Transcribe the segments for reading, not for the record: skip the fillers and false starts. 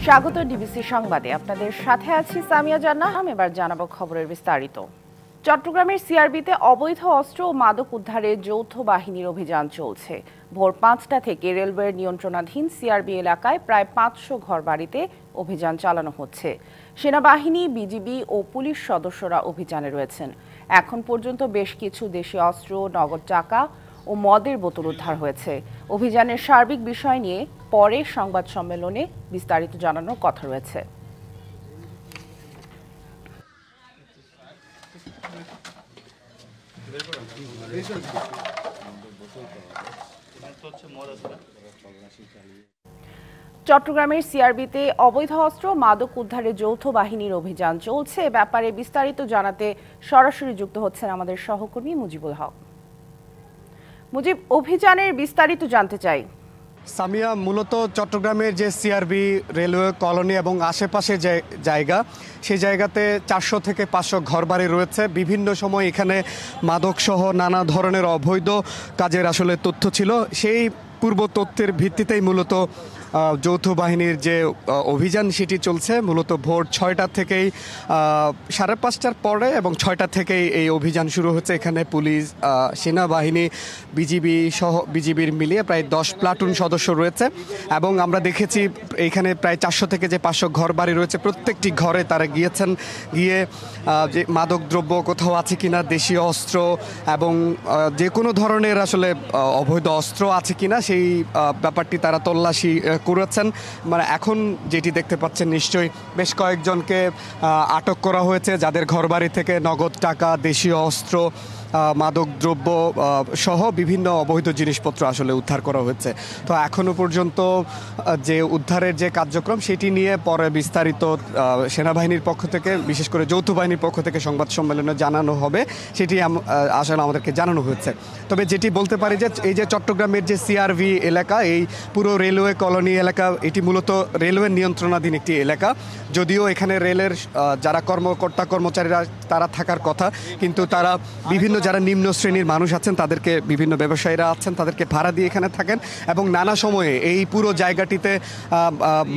স্বাগত ডিবিসি সংবাদে আপনাদের সাথে আছি সামিয়া জান্নাহ। এবার জানাবো খবরের বিস্তারিত। চট্টগ্রামের সিআরবিতে অবৈধ অস্ত্র ও মাদক উদ্ধারে যৌথ বাহিনীর অভিযান চলছে। ভোর ৫টা থেকে রেলওয়ের নিয়ন্ত্রণাধীন সিআরবি এলাকায় প্রায় ৫০০ ঘরবাড়িতে অভিযান চালানো হচ্ছে। সেনাবাহিনী, বিজিবি ও পুলিশ সদস্যরা অভিযানে রয়েছেন। এখন পর্যন্ত বেশ কিছু দেশীয় অস্ত্র, নগদ টাকা ও মদের বোতল উদ্ধার হয়েছে। অভিযানের সার্বিক বিষয় নিয়ে পরে সংবাদ সম্মেলনে বিস্তারিত জানানোর কথা রয়েছে। চট্টগ্রামের সিআরবিতে অবৈধ অস্ত্র, মাদক উদ্ধারে যৌথ বাহিনীর অভিযান চলছে। এ ব্যাপারে বিস্তারিত জানাতে সরাসরি যুক্ত হচ্ছেন আমাদের সহকর্মী মুজিবুল হক। মুজিব, অভিযানের বিস্তারিত জানতে চাই। সামিয়া, মূলত চট্টগ্রামের যে সিআরবি রেলওয়ে কলোনি এবং আশেপাশে যে জায়গা, সেই জায়গাতে ৪০০ থেকে ৫০০ ঘরবাড়ি রয়েছে। বিভিন্ন সময় এখানে মাদকসহ নানা ধরনের অবৈধ কাজের আসলে তথ্য ছিল। সেই পূর্ব তথ্যের ভিত্তিতেই মূলত যৌথ বাহিনীর যে অভিযান সেটি চলছে। মূলত ভোর ৬টা থেকেই ৫:৩০টার পরে এবং ৬টা থেকেই এই অভিযান শুরু হচ্ছে। এখানে পুলিশ, সেনাবাহিনী, বিজিবির মিলিয়ে প্রায় ১০ প্লাটুন সদস্য রয়েছে এবং আমরা দেখেছি এখানে প্রায় ৪০০ থেকে যে ৫০০ ঘর বাড়ি রয়েছে, প্রত্যেকটি ঘরে তারা গিয়েছেন, গিয়ে যে মাদক দ্রব্য কোথাও আছে কিনা, দেশীয় অস্ত্র এবং যে কোনো ধরনের আসলে অবৈধ অস্ত্র আছে কিনা সেই ব্যাপারটি তারা তল্লাশি করেছেন। মানে এখন যেটি দেখতে পাচ্ছেন, নিশ্চয়ই বেশ কয়েকজনকে আটক করা হয়েছে, যাদের ঘরবাড়ি থেকে নগদ টাকা, দেশীয় অস্ত্র, মাদক দ্রব্য সহ বিভিন্ন অবৈধ জিনিসপত্র আসলে উদ্ধার করা হয়েছে। তো এখনো পর্যন্ত যে উদ্ধারের যে কার্যক্রম সেটি নিয়ে পরে বিস্তারিত সেনাবাহিনীর পক্ষ থেকে, বিশেষ করে যৌথ বাহিনীর পক্ষ থেকে সংবাদ সম্মেলনে জানানো হবে, সেটি আসলে আমাদেরকে জানানো হয়েছে। তবে যেটি বলতে পারি যে এই যে চট্টগ্রামের যে সিআরভি এলাকা, এই পুরো রেলওয়ে কলোনি এলাকা, এটি মূলত রেলওয়ের নিয়ন্ত্রণাধীন একটি এলাকা। যদিও এখানে রেলের যারা কর্মচারীরা তারা থাকার কথা, কিন্তু তারা বিভিন্ন যারা নিম্ন শ্রেণীর মানুষ আছেন, তাদেরকে বিভিন্ন ব্যবসায়ীরা আছেন, তাদেরকে ভাড়া দিয়ে এখানে থাকেন এবং নানা সময়ে এই পুরো জায়গাটিতে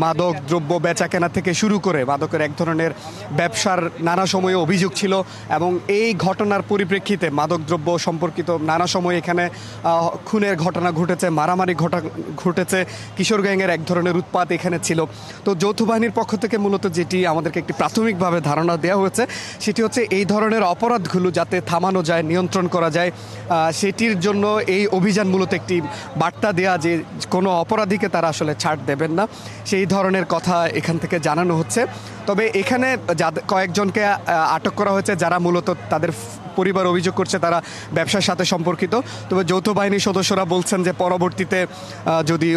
মাদক দ্রব্য বেচা কেনা থেকে শুরু করে মাদকের এক ধরনের ব্যবসার নানা সময়ে অভিযোগ ছিল এবং এই ঘটনার পরিপ্রেক্ষিতে মাদক দ্রব্য সম্পর্কিত নানা সময় এখানে খুনের ঘটনা ঘটেছে, মারামারি ঘটেছে, কিশোর গ্যাংয়ের এক ধরনের উৎপাত এখানে ছিল। তো যৌথ বাহিনীর পক্ষ থেকে মূলত যেটি আমাদেরকে একটি প্রাথমিকভাবে ধারণা দেওয়া হয়েছে, সেটি হচ্ছে এই ধরনের অপরাধগুলো যাতে থামানো যায়, নিয়ন্ত্রণ করা যায়, সেটির জন্য এই অভিযান মূলত একটি বার্তা দেয়া যে কোনো অপরাধীকে তারা আসলে ছাড় দেবেন না, সেই ধরনের কথা এখান থেকে জানানো হচ্ছে। তবে এখানে কয়েকজনকে আটক করা হয়েছে যারা মূলত তাদের পরিবার অভিযোগ করছে তারা ব্যবসার সাথে সম্পর্কিত। তবে যৌথ বাহিনীর সদস্যরা বলছেন যে পরবর্তীতে যদি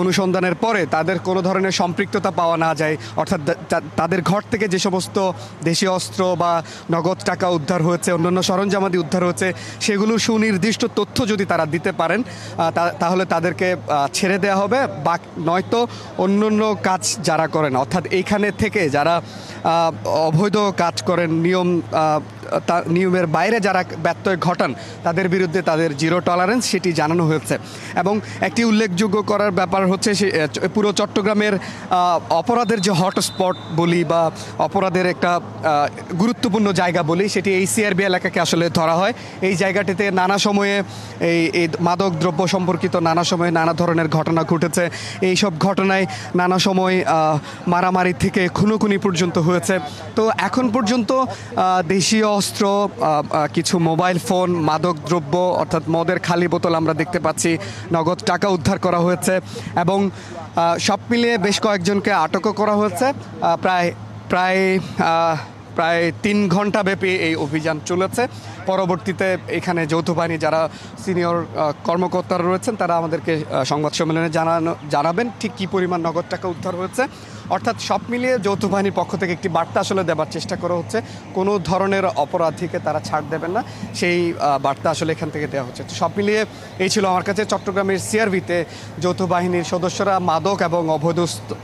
অনুসন্ধানের পরে তাদের কোনো ধরনের সম্পৃক্ততা পাওয়া না যায়, অর্থাৎ তাদের ঘর থেকে যে সমস্ত দেশীয় অস্ত্র বা নগদ টাকা উদ্ধার হয়েছে, অন্যান্য সরঞ্জামাদি উদ্ধার হয়েছে, সেগুলোর সুনির্দিষ্ট তথ্য যদি তারা দিতে পারেন তাহলে তাদেরকে ছেড়ে দেওয়া হবে। বা নয়তো অন্যান্য কাজ যারা করেন, অর্থাৎ এইখানে থেকে যারা অবৈধ কাজ করেন, নিয়মের বাইরে যারা ব্যত্যয় ঘটান, তাদের বিরুদ্ধে তাদের জিরো টলারেন্স সেটি জানানো হয়েছে। এবং একটি উল্লেখযোগ্য করার ব্যাপার হচ্ছে পুরো চট্টগ্রামের অপরাধের যে হটস্পট বলি বা অপরাধের একটা গুরুত্বপূর্ণ জায়গা বলি, সেটি এই সিআরবি এলাকাকে আসলে ধরা হয়। এই জায়গাটিতে নানা সময়ে এই মাদক দ্রব্য সম্পর্কিত নানা সময়ে নানা ধরনের ঘটনা ঘটেছে। এইসব ঘটনায় নানা সময় মারামারি থেকে খুনোখুনি পর্যন্ত হয়েছে। তো এখন পর্যন্ত দেশীয় অস্ত্র, কিছু মোবাইল ফোন, মাদক দ্রব্য অর্থাৎ মদের খালি বোতল আমরা দেখতে পাচ্ছি, নগদ টাকা উদ্ধার করা হয়েছে এবং সব মিলিয়ে বেশ কয়েকজনকে আটকও করা হয়েছে। প্রায় 3 ঘন্টা ব্যাপী এই অভিযান চলেছে। পরবর্তীতে এখানে যৌথ বাহিনী যারা সিনিয়র কর্মকর্তারা রয়েছেন তারা আমাদেরকে সংবাদ সম্মেলনে জানাবেন ঠিক কী পরিমাণ নগদ টাকা উদ্ধার হয়েছে। অর্থাৎ সব মিলিয়ে যৌথ বাহিনীর পক্ষ থেকে একটি বার্তা আসলে দেওয়ার চেষ্টা করা হচ্ছে, কোনো ধরনের অপরাধীকে তারা ছাড় দেবেন না, সেই বার্তা আসলে এখান থেকে দেওয়া হচ্ছে। তো সব মিলিয়ে এই ছিল আমার কাছে চট্টগ্রামের সিআরবিতে যৌথ বাহিনীর সদস্যরা মাদক এবং অবৈধ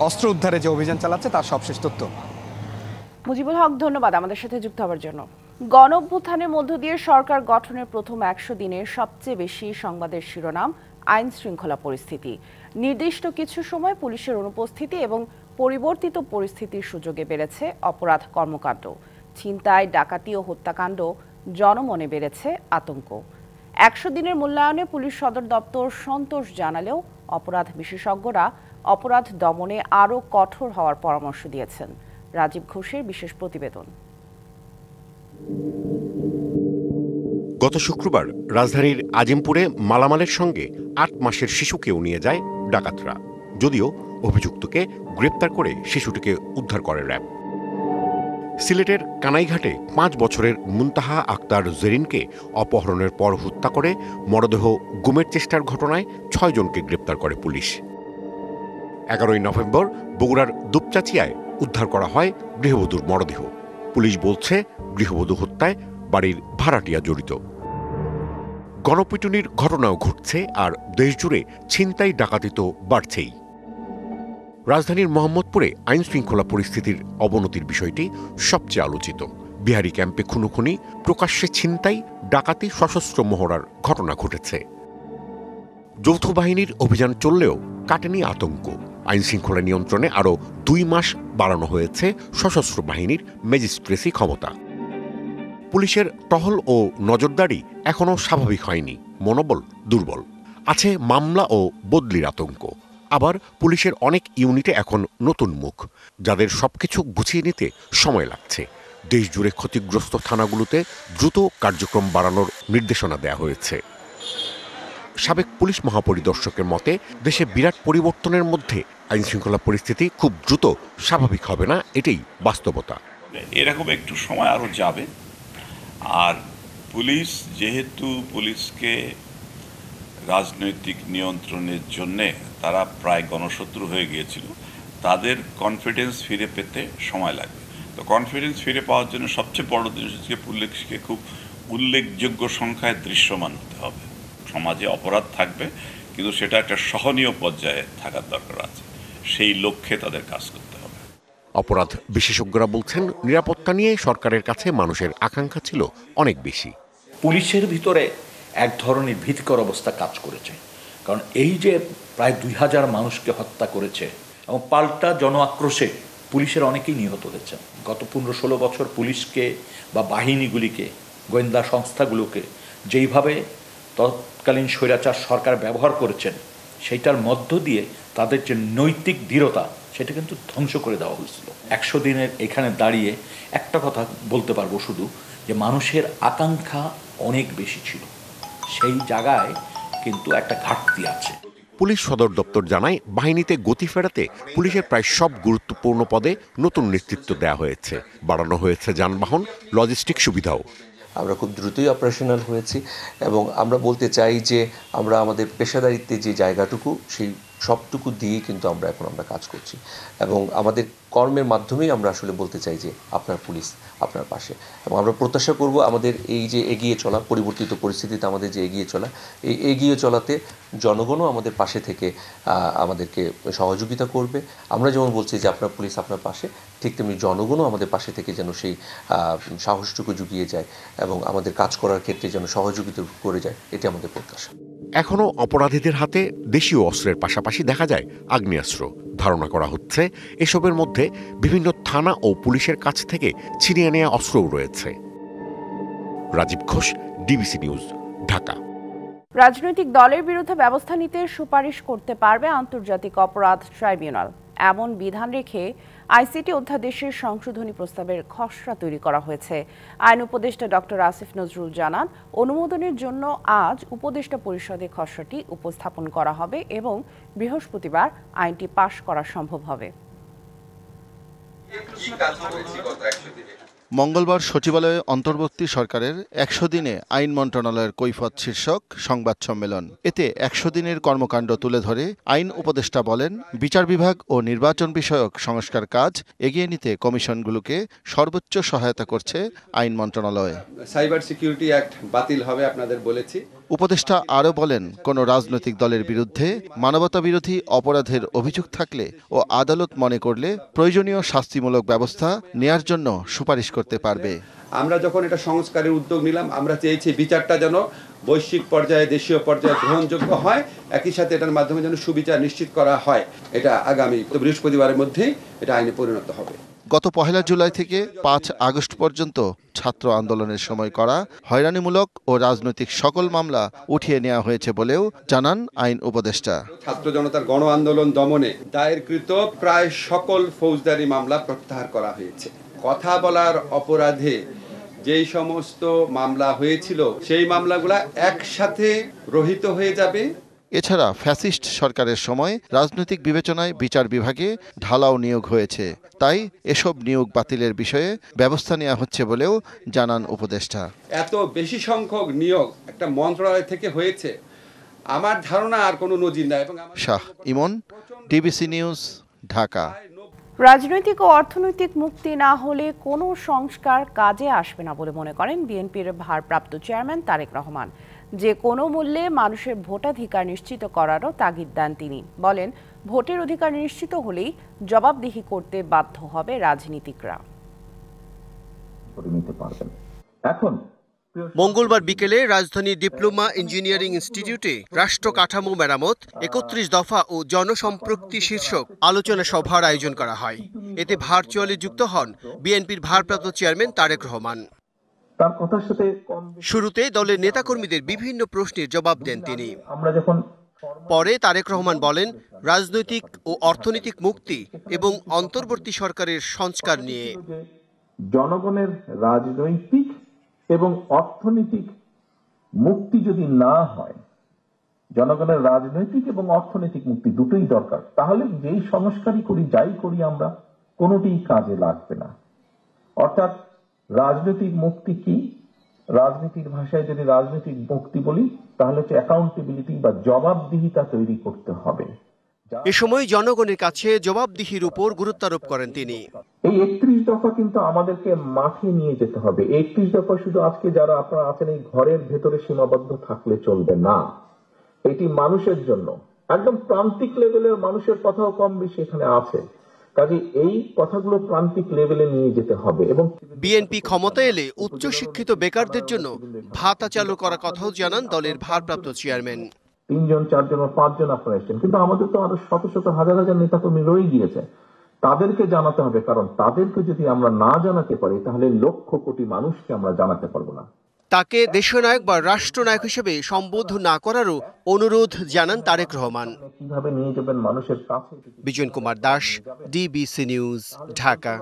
অস্ত্র উদ্ধারে যে অভিযান চালাচ্ছে তার সবশেষ তথ্য। মুজিবুল হক, ধন্যবাদ আমাদের সাথে যুক্ত হওয়ার জন্য। গণঅভ্যুত্থানের মধ্য দিয়ে সরকার গঠনের প্রথম 100 দিনের সবচেয়ে বেশি সংবাদের শিরোনাম আইন শৃঙ্খলা পরিস্থিতি। নির্দিষ্ট কিছু সময় পুলিশের অনুপস্থিতি এবং পরিবর্তিত পরিস্থিতির সুযোগে বেড়েছে অপরাধ কর্মকাণ্ড। ছিনতাই, ডাকাতি ও হত্যাকাণ্ড, জনমনে বেড়েছে আতঙ্ক। 100 দিনের মূল্যায়নে পুলিশ সদর দপ্তর সন্তোষ জানালেও অপরাধ বিশেষজ্ঞরা অপরাধ দমনে আরও কঠোর হওয়ার পরামর্শ দিয়েছেন। রাজীব ঘোষের বিশেষ প্রতিবেদন। গত শুক্রবার রাজধানীর আজিমপুরে মালামালের সঙ্গে 8 মাসের শিশুকেও নিয়ে যায় ডাকাতরা। যদিও অভিযুক্তকে গ্রেপ্তার করে শিশুটিকে উদ্ধার করে র্যাব। সিলেটের কানাইঘাটে 5 বছরের মুনতাহা আক্তার জেরিনকে অপহরণের পর হত্যা করে মরদেহ গুমের চেষ্টার ঘটনায় 6 জনকে গ্রেপ্তার করে পুলিশ। 11 নভেম্বর বগুড়ার দুপচাচিয়ায় উদ্ধার করা হয় গৃহবধূর মরদেহ। পুলিশ বলছে গৃহবধূ হত্যায় বাড়ির ভাড়াটিয়া জড়িত। গণপিটুনির ঘটনাও ঘটছে, আর দেশজুড়ে ছিনতাই ডাকাতি তো বাড়ছেই। রাজধানীর মোহাম্মদপুরে আইন শৃঙ্খলা পরিস্থিতির অবনতির বিষয়টি সবচেয়ে আলোচিত। বিহারি ক্যাম্পে খুনোখুনি, প্রকাশ্যে ছিনতাই, ডাকাতি, সশস্ত্র মহড়ার ঘটনা ঘটেছে। যৌথ বাহিনীর অভিযান চললেও কাটেনি আতঙ্ক। আইন শৃঙ্খলা নিয়ন্ত্রণে আরও 2 মাস বাড়ানো হয়েছে সশস্ত্র বাহিনীর ম্যাজিস্ট্রেসি ক্ষমতা। পুলিশের টহল ও নজরদারি এখনও স্বাভাবিক হয়নি, মনোবল দুর্বল। আছে মামলা ও বদলির আতঙ্ক। আবার পুলিশের অনেক ইউনিটে এখন নতুন মুখ, যাদের সবকিছু গুছিয়ে নিতে সময় লাগছে। দেশজুড়ে ক্ষতিগ্রস্ত থানাগুলোতে দ্রুত কার্যক্রম বাড়ানোর নির্দেশনা দেওয়া হয়েছে। সাবেক পুলিশ মহাপরিদর্শকের মতে, দেশে বিরাট পরিবর্তনের মধ্যে আইনশৃঙ্খলা পরিস্থিতি খুব দ্রুত স্বাভাবিক হবে না, এটাই বাস্তবতা। এরকম একটু সময় আরও যাবে। আর পুলিশ যেহেতু পুলিশকে রাজনৈতিক নিয়ন্ত্রণের জন্যে তারা প্রায় গণশত্রু হয়ে গিয়েছিল, তাদের কনফিডেন্স ফিরে পেতে সময় লাগবে। তো কনফিডেন্স ফিরে পাওয়ার জন্য সবচেয়ে বড় জিনিস হচ্ছে পুলিশকে খুব উল্লেখযোগ্য সংখ্যায় দৃশ্যমান হতে হবে। সমাজে অপরাধ থাকবে, কিন্তু সেটা একটা সহনীয় পর্যায়ে থাকার দরকার আছে। সেই লক্ষ্যে তাদের কাজ করতে হবে। অপরাধ বিশেষজ্ঞরা বলছেন, নিরাপত্তা নিয়ে সরকারের কাছে মানুষের আকাঙ্ক্ষা ছিল অনেক বেশি। পুলিশের ভিতরে এক ধরনের ভীতিকর অবস্থা কাজ করেছে, কারণ এই যে প্রায় 2000 মানুষকে হত্যা করেছে এবং পাল্টা জন আক্রোশে পুলিশের অনেকেই নিহত হয়েছে। গত 15-16 বছর পুলিশকে বা বাহিনীগুলিকে, গোয়েন্দা সংস্থাগুলোকে যেইভাবে তৎকালীন স্বৈরাচার সরকার ব্যবহার করেছেন, সেইটার মধ্য দিয়ে তাদের যে নৈতিক দৃঢ়তা সেটা কিন্তু ধ্বংস করে দেওয়া হয়েছিল। 100 দিনের এখানে দাঁড়িয়ে একটা কথা বলতে পারবো শুধু, যে মানুষের আকাঙ্ক্ষা অনেক বেশি ছিল, সেই জায়গায় কিন্তু একটা ঘাটতি আছে। পুলিশ সদর দপ্তর জানায়, বাহিনীতে গতি ফেরাতে পুলিশের প্রায় সব গুরুত্বপূর্ণ পদে নতুন নেতৃত্ব দেওয়া হয়েছে। বাড়ানো হয়েছে যানবাহন, লজিস্টিক সুবিধাও। আমরা খুব দ্রুতই অপারেশনাল হয়েছি এবং আমরা বলতে চাই যে আমরা আমাদের পেশাদারিত্বের যে জায়গাটুকু, সেই সবটুকু দিয়ে কিন্তু আমরা কাজ করছি এবং আমাদের কর্মের মাধ্যমেই আমরা আসলে বলতে চাই যে আপনার পুলিশ আপনার পাশে। এবং আমরা প্রত্যাশা করব আমাদের এই যে এগিয়ে চলা, পরিবর্তিত পরিস্থিতিতে আমাদের যে এগিয়ে চলা, এই এগিয়ে চলাতে জনগণও আমাদের পাশে থেকে আমাদেরকে সহযোগিতা করবে। আমরা যেমন বলছি যে আপনার পুলিশ আপনার পাশে, ঠিক তেমনি জনগণও আমাদের পাশে থেকে যেন সেই সাহসটুকু জুগিয়ে যায় এবং আমাদের কাজ করার ক্ষেত্রে যেন সহযোগিতা করে যায়, এটি আমাদের প্রত্যাশা। এখনও অপরাধীদের হাতে দেশীয় অস্ত্রের পাশাপাশি দেখা যায় আগ্নেয়াস্ত্র। ধারণা করা হচ্ছে এসবের মধ্যে বিভিন্ন থানা ও পুলিশের কাছ থেকে ছিনিয়ে নেওয়া অস্ত্রও রয়েছে। Rajib Ghosh, DBC News, Dhaka. রাজনৈতিক দলের বিরুদ্ধে ব্যবস্থা নিতে সুপারিশ করতে পারবে আন্তর্জাতিক অপরাধ ট্রাইব্যুনাল, এমন বিধান রেখে আইসিটি অধ্যাদেশের সংশোধনী প্রস্তাবের খসড়া তৈরি করা হয়েছে। আইন উপদেষ্টা ডক্টর আসিফ নজরুল জানান, অনুমোদনের জন্য আজ উপদেষ্টা পরিষদে খসড়াটি উপস্থাপন করা হবে এবং বৃহস্পতিবার আইনটি পাশ করা সম্ভব হবে। মঙ্গলবার সচিবালয়ে অন্তর্বর্তী সরকারের 100 দিনে আইন মন্ত্রণালয়ের কৈফিয়ত শীর্ষক সংবাদ সম্মেলন। এতে 100 দিনের কর্মকাণ্ড তুলে ধরে আইন উপদেষ্টা বলেন, বিচার বিভাগ ও নির্বাচন বিষয়ক সংস্কার কাজ এগিয়ে নিতে কমিশনগুলোকে সর্বোচ্চ সহায়তা করছে আইন মন্ত্রণালয়। সাইবার সিকিউরিটি অ্যাক্ট বাতিল হবে আপনাদের বলেছি। উপদেষ্টা আরও বলেন, কোনো রাজনৈতিক দলের বিরুদ্ধে মানবতাবিরোধী অপরাধের অভিযোগ থাকলে ও আদালত মনে করলে প্রয়োজনীয় শাস্তিমূলক ব্যবস্থা নেয়ার জন্য সুপারিশ করতে পারবে। আমরা যখন এটা সংস্কারের উদ্যোগ নিলাম, আমরা চেয়েছি বিচারটা যেন বৈশ্বিক পর্যায়ে দেশীয় পর্যায়ে গ্রহণযোগ্য হয়, একই সাথে এটার মাধ্যমে যেন সুবিচার নিশ্চিত করা হয়। এটা আগামী বৃহস্পতিবারের মধ্যেই এটা আইনে পরিণত হবে। গত 1 জুলাই থেকে 5 আগস্ট পর্যন্ত ছাত্র আন্দোলনের সময় করা হয়রানিমূলক ও রাজনৈতিক সকল মামলা উঠিয়ে নেওয়া হয়েছে বলেও জানান আইন উপদেষ্টা। ছাত্র জনতার গণ আন্দোলন দমনে দায়েরকৃত প্রায় সকল ফৌজদারি মামলা প্রত্যাহার করা হয়েছে। কথা বলার অপরাধে যেই সমস্ত মামলা হয়েছিল সেই মামলাগুলা একসাথে রহিত হয়ে যাবে। এছাড়া ফ্যাসিস্ট সরকারের সময় রাজনৈতিক বিবেচনায় বিচার বিভাগে ঢালাও নিয়োগ হয়েছে, তাই এসব নিয়োগ বাতিলের বিষয়ে ব্যবস্থা নেওয়া হচ্ছে বলেও জানান উপদেষ্টা। এত বেশি সংখ্যক নিয়োগ একটা মন্ত্রণালয় থেকে হয়েছে, আমার ধারণা আর কোনো নজির নাই। এবং শাহ ইমন, ডিবিসি নিউজ, ঢাকা। রাজনৈতিক ও অর্থনৈতিক মুক্তি না হলে কোনো সংস্কার কাজে আসবে না বলে মনে করেন বিএনপির ভারপ্রাপ্ত চেয়ারম্যান তারেক রহমান। যে কোনো মূল্যে মানুষের ভোটাধিকার নিশ্চিত করারও তাগিদ দেন তিনি। বলেন, ভোটের অধিকার নিশ্চিত হলেই জবাবদিহি করতে বাধ্য হবে রাজনীতিকরা। মঙ্গলবার বিকেলে রাজধানীর ডিপ্লোমা ইঞ্জিনিয়ারিং ইনস্টিটিউটে রাষ্ট্র কাঠামো মেরামত 31 দফা ও জনসম্পৃক্তি শীর্ষক আলোচনা সভার আয়োজন করা হয়। এতে ভার্চুয়ালি যুক্ত হন বিএনপির ভারপ্রাপ্ত চেয়ারম্যান তারেক রহমান। শুরুতে দলের নেতাকর্মীদের বিভিন্ন প্রশ্নের জবাব দেন তিনি। পরে তারেক রহমান বলেন, রাজনৈতিক ও অর্থনৈতিক মুক্তি এবং অন্তর্বর্তী সরকারের সংস্কার নিয়ে জনগণের রাজনৈতিক এবং অর্থনৈতিক মুক্তি যদি না হয়, জনগণের রাজনৈতিক এবং অর্থনৈতিক মুক্তি দুটোই দরকার, তাহলে যেই সংস্কারই করি যাই করি আমরা কোনোটি কাজে লাগবে না। অর্থাৎ রাজনৈতিক মুক্তি কি? রাজনীতির ভাষায় যদি রাজনৈতিক মুক্তি বলি তাহলে হচ্ছে অ্যাকাউন্টেবিলিটি বা জবাবদিহিতা তৈরি করতে হবে। এ সময় জনগণের কাছে জবাবদিহির উপর গুরুত্বারোপ করেন তিনি। এই 31 দফা কিন্তু আমাদেরকে মাঠে নিয়ে যেতে হবে। 31 দফা শুধু আজকে যারা আপনারা আছেন এই ঘরের ভেতরে সীমাবদ্ধ থাকলে চলবে না। এটি মানুষের জন্য, একদম প্রান্তিক লেভেলের মানুষের কথাও কম বেশি এখানে আছে। কাজে এই কথাগুলো প্রান্তিক লেভেলে নিয়ে যেতে হবে। এবং বিএনপি ক্ষমতায় এলে উচ্চশিক্ষিত বেকারদের জন্য ভাতা চালু করার কথাও জানান দলের ভারপ্রাপ্ত চেয়ারম্যান। 3 জন 4 জন 5 জন আপনারা এসেছেন, কিন্তু আমাদের তো আরো শত শত হাজার হাজার নেতাকর্মী রয়ে গিয়েছে। তাদেরকে জানাতে হবে, কারণ তাদেরকে যদি আমরা না জানাতে পারি তাহলে লক্ষ কোটি মানুষকে আমরা জানাতে পারবো না। তাকে দেশনায়ক বা রাষ্ট্রনায়ক হিসেবে সম্বোধন না করারও অনুরোধ জানান তারেক রহমান। কিভাবে নিয়ে যাবেন মানুষের কাছে? Bijan Kumar Das, DBC News, Dhaka.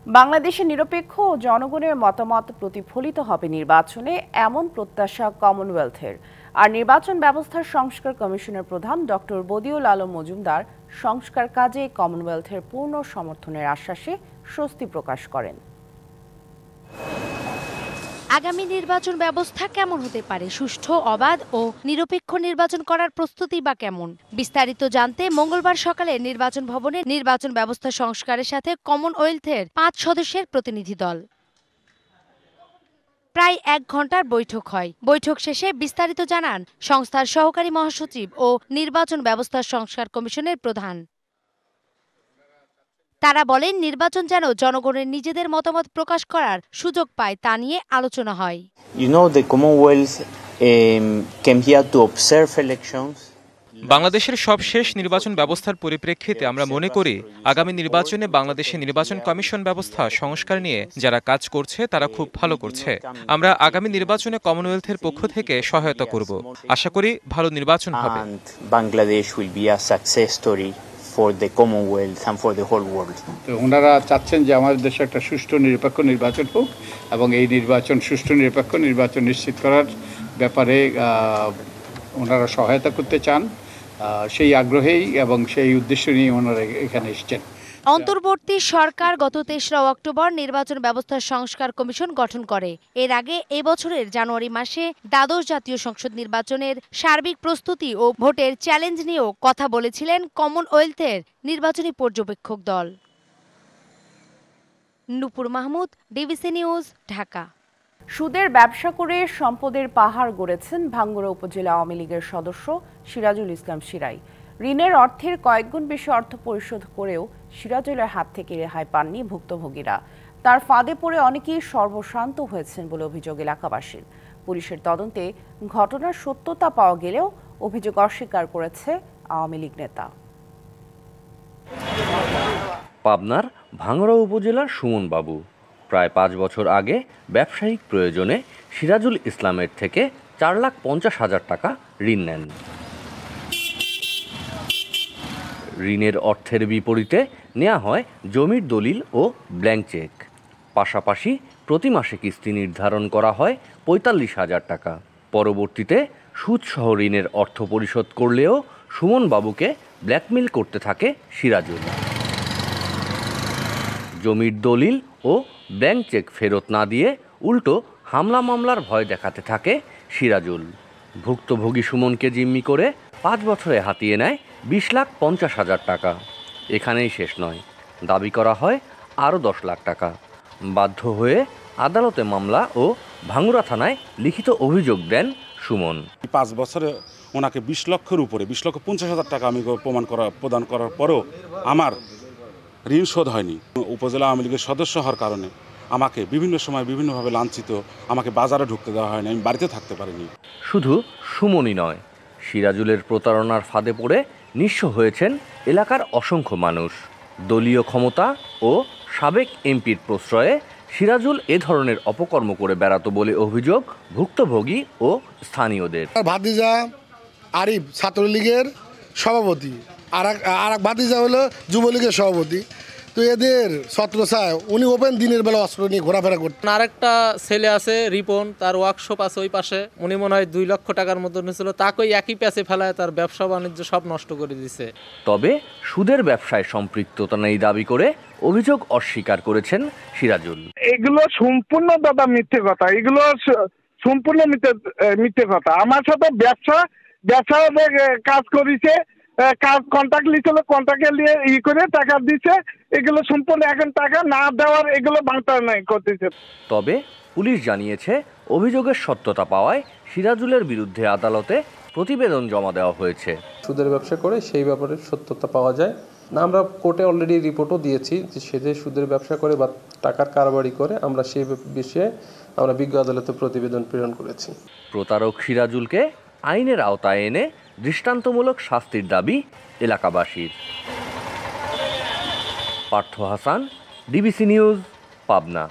বাংলাদেশের নিরপেক্ষ ও জনগণের মতামত প্রতিফলিত হবে নির্বাচনে, এমন প্রত্যাশা কমনওয়েলথের। আর নির্বাচন ব্যবস্থার সংস্কার কমিশনের প্রধান ডক্টর বদিউল আলম মজুমদার সংস্কার কাজে কমনওয়েলথের পূর্ণ সমর্থনের আশ্বাসে স্বস্তি প্রকাশ করেন। আগামী নির্বাচন ব্যবস্থা কেমন হতে পারে, সুষ্ঠু, অবাধ ও নিরপেক্ষ নির্বাচন করার প্রস্তুতি বা কেমন, বিস্তারিত জানতে মঙ্গলবার সকালে নির্বাচন ভবনে নির্বাচন ব্যবস্থা সংস্কারের সাথে কমনওয়েলথের 5 সদস্যের প্রতিনিধি দল প্রায় 1 ঘন্টার বৈঠক হয়। বৈঠক শেষে বিস্তারিত জানান সংস্থার সহকারী মহাসচিব ও নির্বাচন ব্যবস্থা সংস্কার কমিশনের প্রধান। তারা বলেন, নির্বাচন যেন জনগণের নিজেদের মতামত প্রকাশ করার সুযোগ পায় তা নিয়ে আলোচনা হয়। The Commonwealth came here to observe elections. বাংলাদেশের সবশেষ নির্বাচন ব্যবস্থার পরিপ্রেক্ষিতে আমরা মনে করি আগামী নির্বাচনে বাংলাদেশের নির্বাচন কমিশন ব্যবস্থা সংস্কার নিয়ে যারা কাজ করছে তারা খুব ভালো করছে। আমরা আগামী নির্বাচনে কমনওয়েলথের পক্ষ থেকে সহায়তা করব। আশা করি ভালো নির্বাচন হবে। Bangladesh will be a success story for the Commonwealth and for the whole world. ওনারা চাচ্ছেন যে আমাদের দেশে একটা সুষ্ঠু নিরপেক্ষ নির্বাচন হোক এবং এই নির্বাচন সুষ্ঠু নিরপেক্ষ নির্বাচন নিশ্চিত করার ব্যাপারে ওনারা সহায়তা করতে চান। সেই আগ্রহেই এবং সেই উদ্দেশ্য নিয়ে ওনারা এখানে এসেছেন। অন্তর্বর্তী সরকার গত 23 অক্টোবর নির্বাচন ব্যবস্থা সংস্কার কমিশন গঠন করে। এর আগে এই বছরের জানুয়ারি মাসে দ্বাদশ জাতীয় সংসদ নির্বাচনের সার্বিক প্রস্তুতি ও ভোটের চ্যালেঞ্জ নিয়েও কথা বলেছিলেন কমনওয়েলথের নির্বাচনী পর্যবেক্ষক দল। নূপুর মাহমুদ, ডিবিসি নিউজ, ঢাকা। সুদের ব্যবসা করে সম্পদের পাহাড় গড়েছেন ভাঙ্গুড়া উপজেলা আওয়ামী লীগের সদস্য সিরাজুল ইসলাম সিরাই। ঋণের অর্থের কয়েকগুণ বেশি অর্থ পরিশোধ করেও সিরাজুলের হাত থেকে রেহাই পাননি ভুক্তভোগীরা। তার ফাঁদে পড়ে অনেকেই সর্বশান্ত হয়েছেন বলে অভিযোগ এলাকাবাসীর। পুলিশের তদন্তে ঘটনার সত্যতা পাওয়া গেলেও অভিযোগ অস্বীকার করেছে আওয়ামী লীগ নেতা। পাবনার ভাঙ্গড়া উপজেলার সুমন বাবু প্রায় 5 বছর আগে ব্যবসায়িক প্রয়োজনে সিরাজুল ইসলামের থেকে 4,50,000 টাকা ঋণ নেন। ঋণের অর্থের বিপরীতে নেওয়া হয় জমির দলিল ও ব্ল্যাঙ্ক চেক। পাশাপাশি প্রতি মাসে কিস্তি নির্ধারণ করা হয় 45,000 টাকা। পরবর্তীতে সুদসহ ঋণের অর্থ পরিশোধ করলেও সুমন বাবুকে ব্ল্যাকমেইল করতে থাকে সিরাজুল। জমির দলিল ও ব্ল্যাঙ্ক চেক ফেরত না দিয়ে উল্টো হামলা মামলার ভয় দেখাতে থাকে সিরাজুল। ভুক্তভোগী সুমনকে জিম্মি করে 5 বছরে হাতিয়ে নেয় 20,50,000 টাকা। এখানেই শেষ নয়, দাবি করা হয় আরও 10 লাখ টাকা। বাধ্য হয়ে আদালতে মামলা ও ভাঙ্গুড়া থানায় লিখিত অভিযোগ দেন সুমন। 5 বছরে ওনাকে 20 লক্ষের উপরে 20,50,000 টাকা আমি প্রদান করার পরও আমার ঋণ শোধ হয়নি। উপজেলা আওয়ামী লীগের সদস্য হওয়ার কারণে আমাকে বিভিন্ন সময় বিভিন্নভাবে লাঞ্ছিত, আমাকে বাজারে ঢুকতে দেওয়া হয়নি, আমি বাড়িতে থাকতে পারিনি। শুধু সুমনই নয়, সিরাজুলের প্রতারণার ফাঁদে পড়ে নিঃস্ব হয়েছেন এলাকার অসংখ্য মানুষ। দলীয় ক্ষমতা ও সাবেক এমপির প্রশ্রয়ে সিরাজুল এ ধরনের অপকর্ম করে বেড়াতো বলে অভিযোগ ভুক্তভোগী ও স্থানীয়দের। ভাতিজা আরিফ ছাত্রলীগের সভাপতি, আর এক ভাতিজা হলো যুবলীগের সভাপতি। তো এদের ছত্রছায় উনি ওপেন দিনের বেলা অস্ত্র নিয়ে ঘোরাফেরা করতেন। আরেকটা ছেলে আছে রিপন, তার ওয়ার্কশপ আছে ওই পাশে, উনি মনে হয় 2 লক্ষ টাকার মতো নিয়েছিল, তাকে একই প্যাচে ফেলায় তার ব্যবসা বাণিজ্য সব নষ্ট করে দিছে। তবে সুদের ব্যবসায় সম্পৃক্ততা নেই দাবি করে অভিযোগ অস্বীকার করেছেন সিরাজুল। এগুলো সম্পূর্ণ দাদা মিথ্যে কথা, এগুলো সম্পূর্ণ মিথ্যে কথা। আমার সাথে ব্যবসা কাজ করেছে, কাজ কন্ট্রাক্ট লিখছিল, কন্ট্রাক্টে নিয়ে করে টাকা দিচ্ছে, এগুলো সম্পূর্ণ এখন টাকা না দেওয়ার এগুলো বাংতায় করতেছে। তবে পুলিশ জানিয়েছে অভিযোগের সত্যতা পাওয়ায় সিরাজুলের বিরুদ্ধে আদালতে প্রতিবেদন জমা দেওয়া হয়েছে। সুদের ব্যবসা করে সেই ব্যাপারে সত্যতা পাওয়া যায় না, আমরা কোর্টে অলরেডি রিপোর্টও দিয়েছি যে সে যে সুদের ব্যবসা করে বা টাকার কারবারি করে, আমরা সেই বিষয়ে আমরা বিজ্ঞ আদালতে প্রতিবেদন প্রেরণ করেছি। প্রতারক সিরাজুলকে আইনের আওতায় এনে দৃষ্টান্তমূলক শাস্তির দাবি এলাকাবাসীর। Partha Hasan, DBC news, Pabna.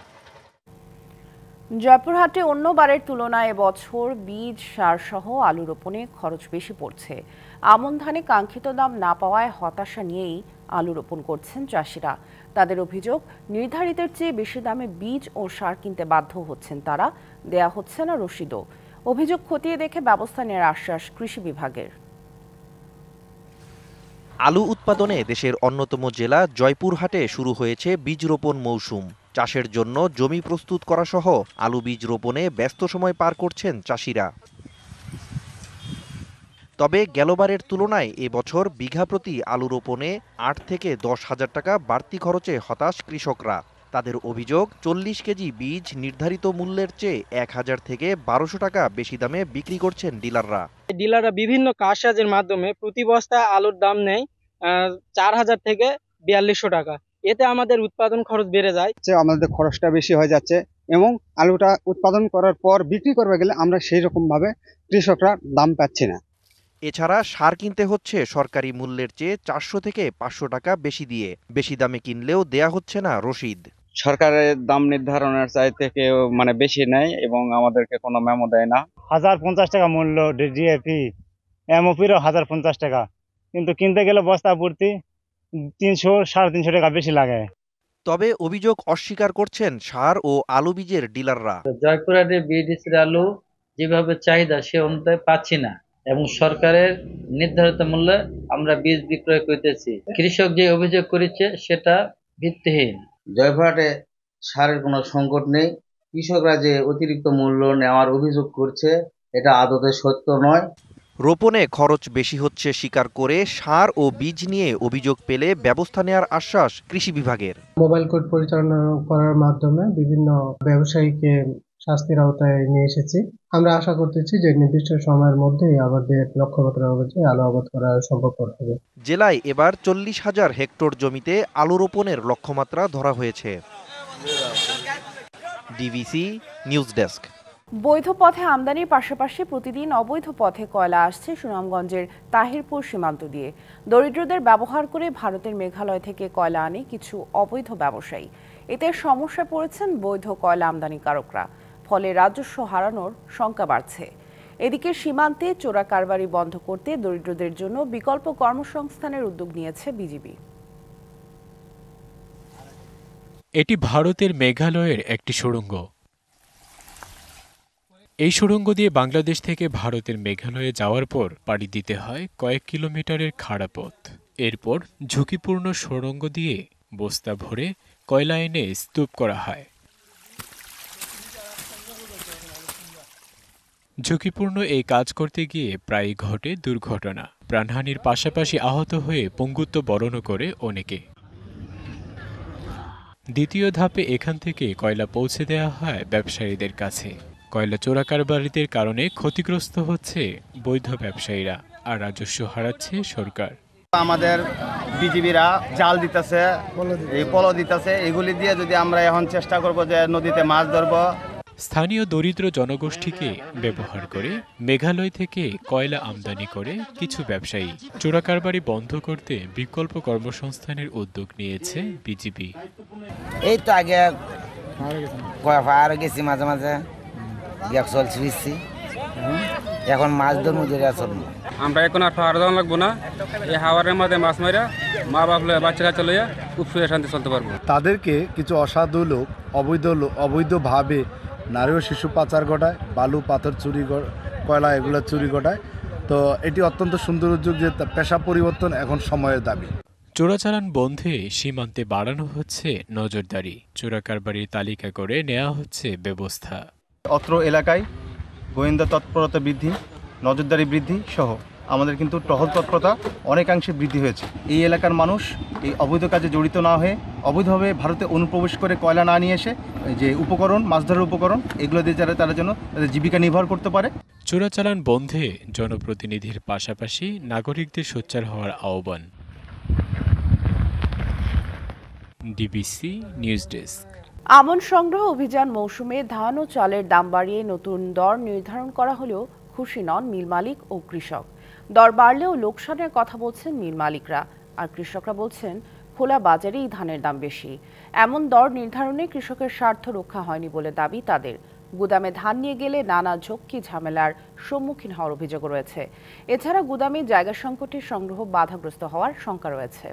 জয়পুরহাটে অন্যবারের তুলনায় এবছর বীজ, সার সহ আলু রোপণে খরচ বেশি পড়ছে। আমন ধানে কাঙ্ক্ষিত দাম না পাওয়ায় হতাশা নিয়েই আলু রোপণ করছেন চাষিরা। তাদের অভিযোগ, নির্ধারিতের চেয়ে বেশি দামে বীজ ও সার কিনতে বাধ্য হচ্ছেন তারা, দেয়া হচ্ছে না রসিদও। অভিযোগ খতিয়ে দেখে ব্যবস্থা নেওয়ার আশ্বাস কৃষি বিভাগের। আলু উৎপাদনে দেশের অন্যতম জেলা জয়পুরহাটে শুরু হয়েছে বীজ রোপণ মৌসুম। চাষের জন্য জমি প্রস্তুত করা সহ আলু বীজ রোপণে ব্যস্ত সময় পার করছেন চাষিরা। তবে গেলবারের তুলনায় এবছর বিঘা প্রতি আলু রোপণে 8 থেকে 10,000 টাকা বাড়তি খরচে হতাশ কৃষকরা। তাদের অভিযোগ, 40 কেজি বীজ নির্ধারিত মূল্যের চেয়ে 1,000 থেকে 1200 টাকা বেশি দামে বিক্রি করছেন ডিলাররা। ডিলাররা বিভিন্ন কারসাজের মাধ্যমে প্রতি বস্তা আলুর দাম নেয় 4,000 থেকে 4200 টাকা। এতে আমাদের উৎপাদন খরচ বেড়ে যায়, আমাদের খরচটা বেশি হয়ে যাচ্ছে এবং আলুটা উৎপাদন করার পর বিক্রি করবে গেলে আমরা সেই রকম ভাবে কৃষকরা দাম পাচ্ছি না। এছাড়া সার কিনতে হচ্ছে সরকারি মূল্যের চেয়ে 400 থেকে 500 টাকা বেশি দিয়ে। বেশি দামে কিনলেও দেয়া হচ্ছে না রসিদ। সরকারের দাম নির্ধারণের চাইতে কেউ বেশি নেয় এবং আমাদেরকে কোনো মেমো দেয় না। 1050 টাকা মূল্য ডিএপি, এমওপিরও 1050 টাকা, কিন্তু কিনতে গেলে বস্তা প্রতি 300-350 টাকা বেশি লাগে। তবে অভিযোগ অস্বীকার করছেন সার ও আলু বীজের ডিলাররা। জয়পুরহাটে বিডিসির আলু যেভাবে চাহিদা সে অনুযায়ী পাচ্ছি না এবং সরকারের নির্ধারিত মূল্যে আমরা বীজ বিক্রয় করতেছি। কৃষক যে অভিযোগ করেছে সেটা ভিত্তিহীন। জয়পুরহাটে সারের কোনো সংকট নেই, কৃষকরা যে অতিরিক্ত মূল্য নেওয়ার অভিযোগ করছে এটা আদতে সত্য নয়। রোপণে খরচ বেশি হচ্ছে স্বীকার করে সার ও বীজ নিয়ে অভিযোগ পেলে ব্যবস্থা নেওয়ার আশ্বাস কৃষি বিভাগের। মোবাইল কোর্ট পরিচালনা করার মাধ্যমে বিভিন্ন ব্যবসায়ীকে শাস্তির আওতায় নিয়ে এসেছি। আমরা আশা করতেছি যে নির্দিষ্ট সময়ের মধ্যেই আমাদের লক্ষ্যমাত্রা অনুযায়ী আলু আবাদ করা সম্ভবপর হবে। জেলায় এবার 40,000 হেক্টর জমিতে আলু রোপণের লক্ষ্যমাত্রা ধরা হয়েছে। DBC news desk. বৈধ পথে আমদানির পাশাপাশি প্রতিদিন অবৈধ পথে কয়লা আসছে সুনামগঞ্জের তাহিরপুর সীমান্ত দিয়ে। দরিদ্রদের ব্যবহার করে ভারতের মেঘালয় থেকে কয়লা আনে কিছু অবৈধ ব্যবসায়ী। এতে সমস্যায় পড়েছেন বৈধ কয়লা আমদানিকারকরা, ফলে রাজস্ব হারানোর শঙ্কা বাড়ছে। এদিকে সীমান্তে চোরা কারবারি বন্ধ করতে দরিদ্রদের জন্য বিকল্প কর্মসংস্থানের উদ্যোগ নিয়েছে বিজিবি। এটি ভারতের মেঘালয়ের একটি সুড়ঙ্গ। এই সুড়ঙ্গ দিয়ে বাংলাদেশ থেকে ভারতের মেঘালয়ে যাওয়ার পর পাড়ি দিতে হয় কয়েক কিলোমিটারের খাড়া পথ। এরপর ঝুঁকিপূর্ণ সুড়ঙ্গ দিয়ে বস্তা ভরে কয়লা এনে স্তূপ করা হয়। ঝুঁকিপূর্ণ এই কাজ করতে গিয়ে প্রায়ই ঘটে দুর্ঘটনা। প্রাণহানির পাশাপাশি আহত হয়ে পঙ্গুত্ব বরণও করে অনেকে। দ্বিতীয় ধাপে এখান থেকে কয়লা পৌঁছে দেওয়া হয় ব্যবসায়ীদের কাছে। কয়লা চোরাকারবারিদের কারণে ক্ষতিগ্রস্ত হচ্ছে বৈধ ব্যবসায়ীরা, আর রাজস্ব হারাচ্ছে সরকার। আমাদের বিজিবিরা জাল দিতেছে, এই পলো দিতেছে, এগুলি দিয়ে যদি আমরা এখন চেষ্টা করব যে নদীতে মাছ ধরব। স্থানীয় দরিদ্র জনগোষ্ঠীকে ব্যবহার করে মেঘালয় থেকে কয়লা আমদানি করে কিছু ব্যবসায়ী। চোরাকারবারি বন্ধ করতে বিকল্প কর্মসংস্থানের উদ্যোগ নিয়েছে বিজিবি। এই তো আগে ফায়ার গেছি, মাঝে মাঝে গ্যাস চলছি, এখন মাছ ধরবো জড়িয়ে চলবো। আমরা এখন আর ফায়ার দেওয়া লাগবো না, এই হাওয়ারের মধ্যে মাছ মারা মা বাপ বাচ্চারা চলে যায়, খুব সুখে শান্তি চলতে পারবো। তাদেরকে কিছু অসাধু লোক অবৈধভাবে নারী ও শিশু পাচার ঘটায়, বালু পাথর চুরি, কয়লা এগুলো চুরি ঘটায়। তো এটি অত্যন্ত সুন্দর উদ্যোগ যে পেশা পরিবর্তন এখন সময়ের দাবি। চোরাচালান বন্ধে সীমান্তে বাড়ানো হচ্ছে নজরদারি। চোরাকারবারির তালিকা করে নেওয়া হচ্ছে ব্যবস্থা। অত্র এলাকায় গোয়েন্দা তৎপরতা বৃদ্ধি, নজরদারি বৃদ্ধি সহ আমাদের কিন্তু টহল তৎপরতা অনেকাংশে বৃদ্ধি হয়েছে। এই এলাকার মানুষ এই অবৈধ কাজে জড়িত না হয়ে অবৈধভাবে ভারতে অনুপ্রবেশ করে কয়লা না নিয়ে এসে যে উপকরণ, মাছ ধরার উপকরণ, এগুলো দিয়ে তারা যেন তাদের জীবিকা নির্ভর করতে পারে। চোরাচালান বন্ধে জনপ্রতিনিধির পাশাপাশি নাগরিকদের সোচ্চার হওয়ার আহ্বান। DBC news desk. আমন সংগ্রহ অভিযান মৌসুমে ধান ও চালের দাম বাড়িয়ে নতুন দর নির্ধারণ করা হলেও খুশি নন মিল মালিক ও কৃষক। দর বাড়লেও লোকসানের কথা বলছেন মিল মালিকরা, আর কৃষকরা বলছেন খোলা বাজারেই ধানের দাম বেশি। এমন দর নির্ধারণে কৃষকের স্বার্থ রক্ষা হয়নি বলে দাবি তাদের। গুদামে ধান নিয়ে গেলে নানা ঝক্কি ঝামেলার সম্মুখীন হওয়ার অভিযোগ রয়েছে। এছাড়া গুদামে জায়গা সংকটে সংগ্রহ বাধাগ্রস্ত হওয়ার শঙ্কা রয়েছে।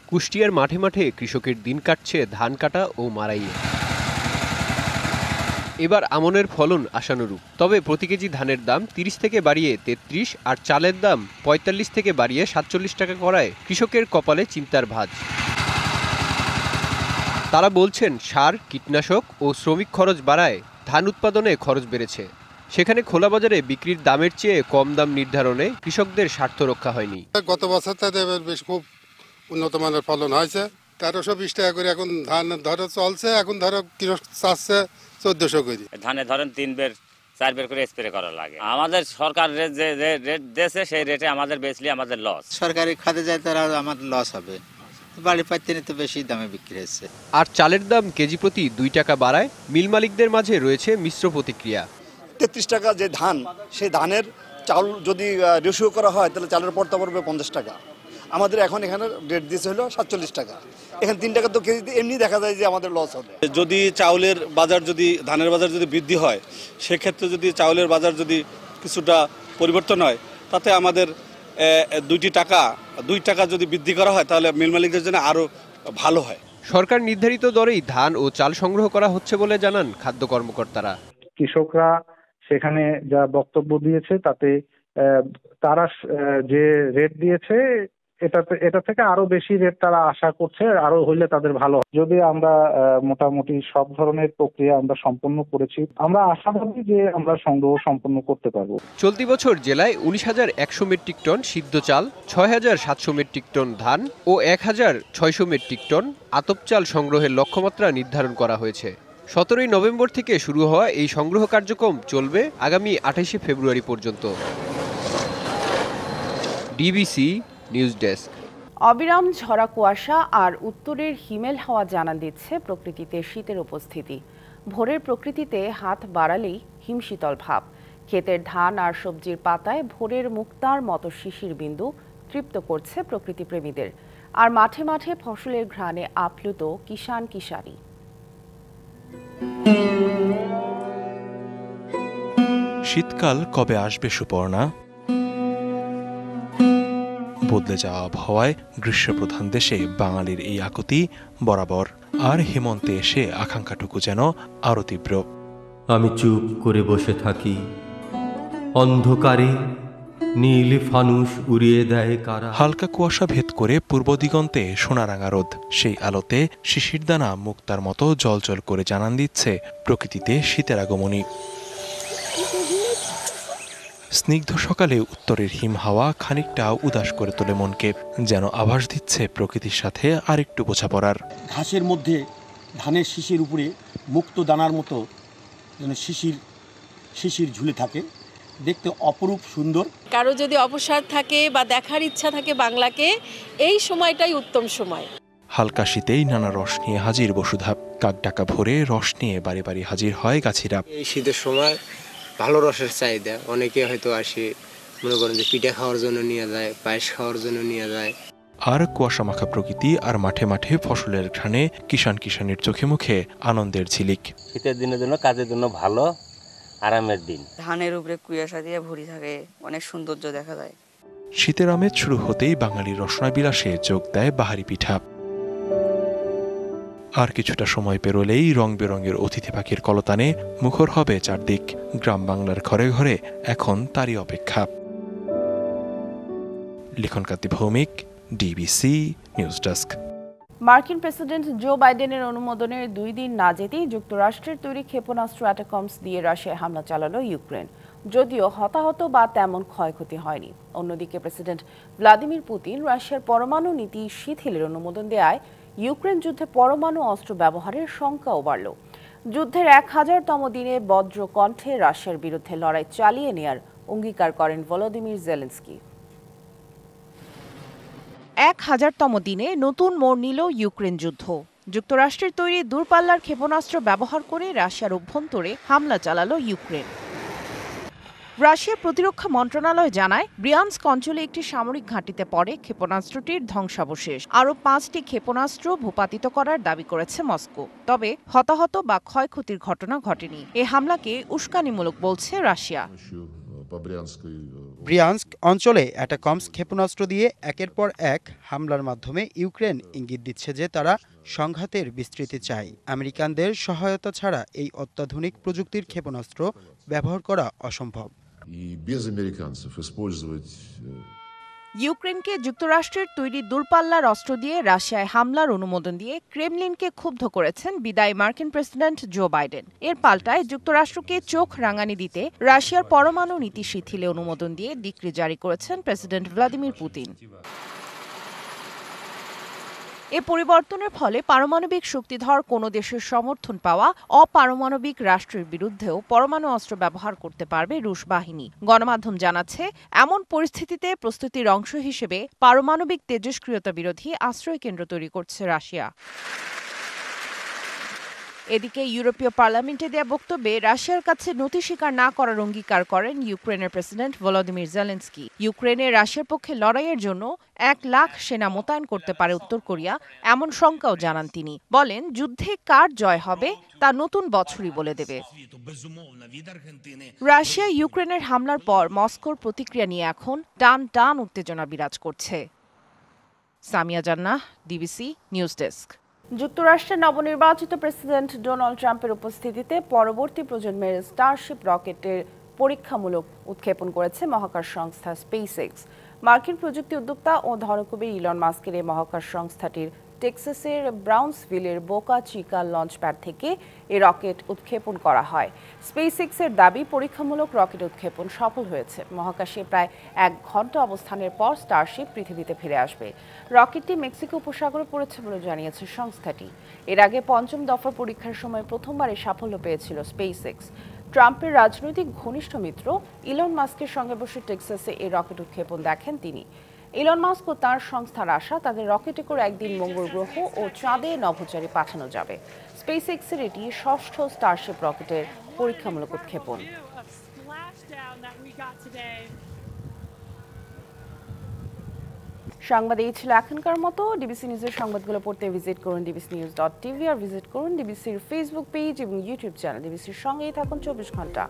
কুষ্টিয়ার মাঠে মাঠে কৃষকের দিন কাটছে ধান কাটা ও মাড়াইয়ে। এবার আমনের ফলন আশানুরূপ, তবে প্রতি কেজি ধানের দাম 30 থেকে বাড়িয়ে 33 আর চালের দাম 45 থেকে বাড়িয়ে 47 টাকা করায় কৃষকের কপালে চিন্তার ভাঁজ। তারা বলছেন সার, কীটনাশক ও শ্রমিক খরচ বাড়ায় ধান উৎপাদনে খরচ বেড়েছে। সেখানে খোলা বাজারে বিক্রির দামের চেয়ে কম দাম নির্ধারণে কৃষকদের স্বার্থ রক্ষা হয়নি। গত বছর থেকে বেশ খুব উন্নত মানের ফলন হয়েছে। 1320 টাকা করে এখন ধান ধরো চলছে, এখন ধরো কৃষক চাচ্ছে 1400 করে। ধানে ধরেন 3 বের 4 বের করে স্প্রে করা লাগে। আমাদের সরকার যে রেট দিয়েছে সেই রেটে আমাদের বেচলে আমাদের লস। সরকারি খাতে যায় তারা আমাদের লস হবে, বাড়ি পাইতে নিতে বেশি দামে বিক্রি হচ্ছে। আর চালের দাম কেজি প্রতি 2 টাকা বাড়ায় মিল মালিকদের মাঝে রয়েছে মিশ্র প্রতিক্রিয়া। 33 টাকা যে ধান, সেই ধানের চাউল যদি রেশিও করা হয় তাহলে চালের পড়তে পড়বে 50 টাকা। আমাদের এখন এখানে রেট দিয়েছে হলো 47 টাকা। এখানে 3 টাকা তো কেজিতে এমনি দেখা যায় যে আমাদের লস হবে। যদি চাউলের বাজার, যদি ধানের বাজার যদি বৃদ্ধি হয়, সেক্ষেত্রে যদি চাউলের বাজার যদি কিছুটা পরিবর্তন হয়, তাতে আমাদের 2 টাকা যদি বৃদ্ধি করা হয় তাহলে মিল মালিকদের জন্য আরও ভালো হয়। সরকার নির্ধারিত দরেই ধান ও চাল সংগ্রহ করা হচ্ছে বলে জানান খাদ্য কর্মকর্তারা। কৃষকরা সেখানে যা বক্তব্য দিয়েছে তাতে তারা যে রেট দিয়েছে এটা থেকে আরো বেশি রেট তারা আশা করছে, আরো হইলে তাদের ভালো। যদি আমরা মোটামুটি সব ধরনের প্রক্রিয়া আমরা সম্পন্ন করেছি, আমরা আশাবাদী যে আমরা সংগ্রহ সম্পন্ন করতে পারবো। চলতি বছর জেলায় 19,100 মেট্রিক টন সিদ্ধ চাল, 6,700 মেট্রিক টন ধান ও 1,600 মেট্রিক টন আতপ চাল সংগ্রহের লক্ষ্যমাত্রা নির্ধারণ করা হয়েছে। 17 নভেম্বর থেকে শুরু হওয়া এই সংগ্রহ কার্যক্রম চলবে আগামী 28 ফেব্রুয়ারি পর্যন্ত। DBC news desk. অবিরাম ঝরা কুয়াশা আর উত্তরের হিমেল হাওয়া জানান দিচ্ছে প্রকৃতিতে শীতের উপস্থিতি। ভোরের প্রকৃতিতে হাত বাড়ালেই হিমশীতল ভাব। ক্ষেতের ধান আর সবজির পাতায় ভোরের মুক্তার মতো শিশির বিন্দু তৃপ্ত করছে প্রকৃতিপ্রেমীদের। আর মাঠে মাঠে ফসলের ঘ্রাণে আপ্লুত কিষান কিষানি। শীতকাল কবে আসবে সুপর্ণা? বদলে যাওয়া আবহাওয়ায় গ্রীষ্মপ্রধান দেশে বাঙালির এই আকুতি বরাবর, আর হেমন্তে এসে আকাঙ্ক্ষাটুকু যেন আরো তীব্র। আমি চুপ করে বসে থাকি, অন্ধকারে নীল ফানুস উড়িয়ে দেয় কারা। হালকা কুয়াশা ভেদ করে পূর্ব দিগন্তে সোনারাঙা রোদ, সেই আলোতে শিশিরদানা মুক্তার মতো জলজল করে জানান দিচ্ছে প্রকৃতিতে শীতের আগমনী। স্নিগ্ধ সকালে উত্তরের হিম হাওয়া খানিকটা উদাস করে তোলে মনকে, যেন আভাস দিচ্ছে প্রকৃতির সাথে আরেকটু বোঝাপড়ার। ঘাসের মধ্যে ধানের শিশির উপরে মুক্ত দানার মতো যেন শিশির ঝুলে থাকে, দেখতে অপরূপ সুন্দর। কারো যদি অবসর থাকে বা দেখার ইচ্ছা থাকে বাংলাকে, এই সময়টাই উত্তম সময়। হালকা শীতেই নানা রস নিয়ে হাজির বসুধা। কাকডাকা ভোরে রস নিয়ে বাড়ি বাড়ি হাজির হয় গাছিরা। এই শীতের সময় ভালো রসের চাহিদা, অনেকে হয়তো আসে মনে করেন যে পিঠা খাওয়ার জন্য নিয়ে যায়, পায়েস খাওয়ার জন্য নিয়ে যায়। আর কুয়াশা মাখা প্রকৃতি আর মাঠে মাঠে ফসলের ঘ্রাণে কিষান কিষানির চোখে মুখে আনন্দের ঝিলিক। শীতের দিনের জন্য কাজের জন্য ভালো, আরামের দিন। ধানের উপরে কুয়াশা দিয়ে ভরি থাকে, অনেক সৌন্দর্য দেখা যায়। শীতের আমেজ শুরু হতেই বাঙালির রসনা বিলাসে যোগ দেয় বাহারি পিঠা। আর কিছুটা সময় পেরোলেই রং বেরঙের অতিথি পাখির কলতানে মুখর হবে চারদিক। গ্রাম বাংলার ঘরে ঘরে এখন তারই অপেক্ষা। লিখনকান্তি ভৌমিক, ডিবিসি নিউজ ডেস্ক। মার্কিন প্রেসিডেন্ট জো বাইডেনের অনুমোদনের 2 দিন না যেতেই যুক্তরাষ্ট্রের তৈরি ক্ষেপণাস্ত্র অ্যাটাকমস দিয়ে রাশিয়ায় হামলা চালালো ইউক্রেন। যদিও হতাহত বা তেমন ক্ষয়ক্ষতি হয়নি। অন্যদিকে প্রেসিডেন্ট ভ্লাদিমির পুতিন রাশিয়ার পরমাণু নীতি শিথিলের অনুমোদন দেওয়ায় ইউক্রেন যুদ্ধে পরমাণু অস্ত্র ব্যবহারের শঙ্কাও বাড়ল। যুদ্ধের 1000তম দিনে বজ্র কণ্ঠে রাশিয়ার বিরুদ্ধে লড়াই চালিয়ে নেয়ার অঙ্গীকার করেন ভলোদিমির জেলেনস্কি। 1000তম দিনে নতুন মোড় নিল ইউক্রেন যুদ্ধ। যুক্তরাষ্ট্রের তৈরি দূরপাল্লার ক্ষেপণাস্ত্র ব্যবহার করে রাশিয়ার অভ্যন্তরে হামলা চালালো ইউক্রেন। রাশিয়ার প্রতিরক্ষা মন্ত্রণালয় জানায়, ব্রিয়ানস্ক অঞ্চলে একটি সামরিক ঘাঁটিতে পড়ে ক্ষেপণাস্ত্রটির ধ্বংসাবশেষ। আরও 5টি ক্ষেপণাস্ত্র ভূপাতিত করার দাবি করেছে মস্কো। তবে হতাহত বা ক্ষয়ক্ষতির ঘটনা ঘটেনি। এ হামলাকে উস্কানিমূলক বলছে রাশিয়া। ব্রিয়ানস্ক অঞ্চলে অ্যাটাকমস ক্ষেপণাস্ত্র দিয়ে একের পর এক হামলার মাধ্যমে ইউক্রেন ইঙ্গিত দিচ্ছে যে তারা সংঘাতের বিস্তৃতি চায়। আমেরিকানদের সহায়তা ছাড়া এই অত্যাধুনিক প্রযুক্তির ক্ষেপণাস্ত্র ব্যবহার করা অসম্ভব। ইউক্রেনকে যুক্তরাষ্ট্রের তৈরি দূরপাল্লার অস্ত্র দিয়ে রাশিয়ায় হামলার অনুমোদন দিয়ে ক্রেমলিনকে ক্ষুব্ধ করেছেন বিদায়ী মার্কিন প্রেসিডেন্ট জো বাইডেন। এর পাল্টায় যুক্তরাষ্ট্রকে চোখ রাঙানি দিতে রাশিয়ার পরমাণু নীতি শিথিলে অনুমোদন দিয়ে ডিক্রি জারি করেছেন প্রেসিডেন্ট ভ্লাদিমির পুতিন। এ পরিবর্তনের ফলে পারমাণবিক শক্তিধর কোনো দেশের সমর্থন পাওয়া অপারমাণবিক রাষ্ট্রের বিরুদ্ধেও পরমাণু অস্ত্র ব্যবহার করতে পারবে রুশ বাহিনী। গণমাধ্যম জানাচ্ছে, এমন পরিস্থিতিতে প্রস্তুতির অংশ হিসেবে পারমাণবিক তেজস্ক্রিয়তা বিরোধী আশ্রয় কেন্দ্র তৈরি করছে রাশিয়া। এদিকে ইউরোপীয় পার্লামেন্টে দেয়া বক্তব্যে রাশিয়ার কাছে নথি স্বীকার না করার অঙ্গীকার করেন ইউক্রেনের প্রেসিডেন্ট ভলোদিমির জেলেনস্কি। ইউক্রেনে রাশিয়ার পক্ষে লড়াইয়ের জন্য 1 লাখ সেনা মোতায়েন করতে পারে উত্তর কোরিয়া, এমন শঙ্কাও জানান তিনি। বলেন, যুদ্ধে কার জয় হবে তা নতুন বছরই বলে দেবে। রাশিয়া ইউক্রেনের হামলার পর মস্কোর প্রতিক্রিয়া নিয়ে এখন টান উত্তেজনা বিরাজ করছে। সামিয়া জান্নাহ, ডিবিসি নিউজ ডেস্ক। যুক্তরাষ্ট্রের নবনির্বাচিত প্রেসিডেন্ট ডোনাল্ড ট্রাম্পের উপস্থিতিতে পরবর্তী প্রজন্মের স্টারশিপ রকেটের পরীক্ষামূলক উৎক্ষেপণ করেছে মহাকাশ সংস্থা স্পেসএক্স। মার্কিন প্রযুক্তি উদ্যোক্তা ও ধনকুবের ইলন মাস্কের এই মহাকাশ সংস্থাটির টেক্সাসের ব্রাউন্সভিলের বোকা চিকা লঞ্চ প্যাড থেকে এই রকেট উৎক্ষেপণ করা হয়। স্পেসএক্সের দাবি, পরীক্ষামূলক রকেট উৎক্ষেপণ সফল হয়েছে। মহাকাশে প্রায় 1 ঘন্টা অবস্থানের পর স্টারশিপ পৃথিবীতে ফিরে আসবে। রকেটটি মেক্সিকো উপসাগরে পড়েছে বলে জানিয়েছে সংস্থাটি। এর আগে 5ম দফা পরীক্ষার সময় প্রথমবারে সাফল্য পেয়েছিল স্পেসএক্স। ট্রাম্পের রাজনৈতিক ঘনিষ্ঠ মিত্র ইলন মাস্কের সঙ্গে বসে টেক্সাসে এই রকেট উৎক্ষেপণ দেখেন তিনি। ইলন মাস্ক ও তার সংস্থার আশা, তাদের রকেটে করে একদিন মঙ্গল গ্রহ ও চাঁদে নভোচারী পাঠানো যাবে। স্পেসএক্সের এটি ষষ্ঠ স্টারশিপ রকেটের পরীক্ষামূলক উৎক্ষেপণ। সংবাদ এই ছিল এখনকার মতো। ডিবিসি নিউজের সংবাদগুলো পড়তে ভিজিট করুন dbcnews.tv আর ভিজিট করুন ডিবিসির ফেসবুক পেজ এবং ইউটিউব চ্যানেল। ডিবিসির সঙ্গেই থাকুন 24 ঘন্টা।